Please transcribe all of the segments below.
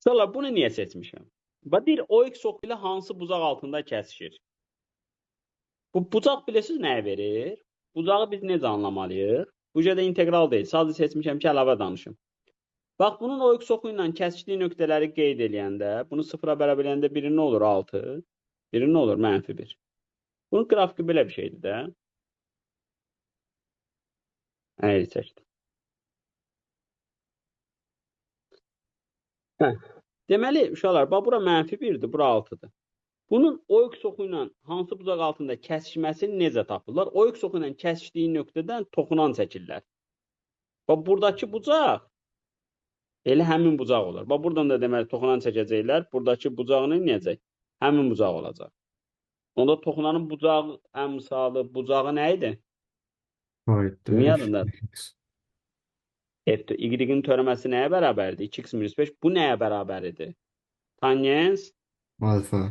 Sonra bunu niyə seçmişəm? Deyir, OX oxu ilə hansı bucaq altında kəsişir? Bu bucaq bilirsiniz nəyə verir? Bucağı biz necə anlamalıyıq? Bu da integral deyil. Sadəcə seçmişəm ki, əlavə danışım. Bax, bunun OX oxu ilə kəsişdiyi nöqtələri qeyd eləyəndə, bunu sıfıra bərabər eləyəndə biri nə olur? 6. Biri nə olur? -1. Bunun qrafiki belə bir şeydir də. Əyri çəkdim. Deməli, uşaqlar, bax, bura -1-dir, bura 6-dır. Bunun OX oxu ilə hansı bucaq altında kəsişməsini necə tapırlar? OX oxu ilə kəsişdiyi nöqtədən toxunan çəkirlər. Bax, buradakı bucaq elə həmin bucaq olur. Bax, buradan da deməli toxunan çəkəcəklər. Buradakı bucaq nə edəcək? Həmin bucaq olacaq. Onda toxunanın bucağı, əmsalı, bucağı nə idi? Aiddir. Yadında. Y-in törəməsi nəyə bərabərdir? 2x-5. Bu nəyə bərabər idi? Tangens. Alfa.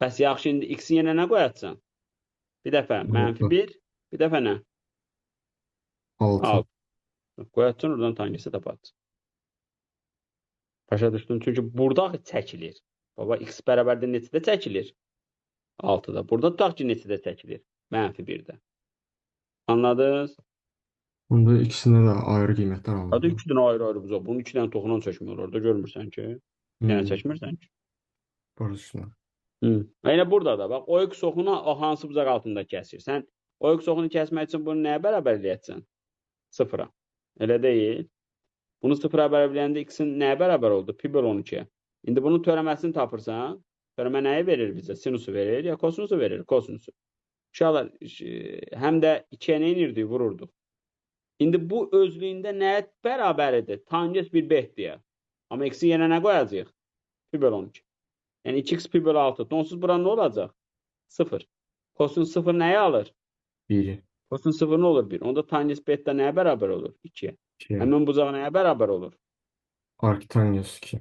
Bəs yaxşı, indi x-i yenə nə qoyacaqsan? Bir dəfə -1, bir dəfə nə? 6. Qoyacaqsan, oradan tangensi tapacaqsan. Başa düşdün? Çünki burada çəkilir. Baba, x bərabərdə neçədə çəkilir? 6-da. Burada tutaq ki, neçədə çəkilir? -1-də. Anladınız? Bunda ikisində də ayrı qiymətlər Hadi alınır. 2 dənə ayrı-ayrı bucaq. Bunun 2 dənə toxunan çəkmiyor orada. Görmürsən ki? Bir dənə çəkmirsən ki? Barışına. Yəni burada da bax, OX oxunu o hansı bucaq altında kəsir? Sən OX oxunu kəsmək üçün bunu nəyə bərabər eləyəcəksən? 0-a. Elə deyil. Bunu 0-a bərabər eləyəndə x-in nəyə bərabər oldu? Pi bölü 12. İndi bunun törəməsini tapırsan, törəmə nəyi verir bizə? Sinusu verir ya kosinusu verir? Kosinusu. Uşaqlar, həm də 2-yə nə inirdik? Vururduq. İndi bu özlüyündə nəyə bərabərdir? Tangens 1/5 deyə. Amma x-i yenə nə qoyacaq? Pi bölü 12. Yəni 2x pi bölü 6. Onsuz bura nə olacaq? 0. Kosin 0 nəyi alır? 1. Kosin 0 nə olur? 1. Onda tangens beta nəyə bərabər olur? 2-yə. 2. Həmin bucaq nəyə bərabər olur? Arctangens 2.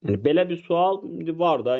Yəni belə bir sual var da.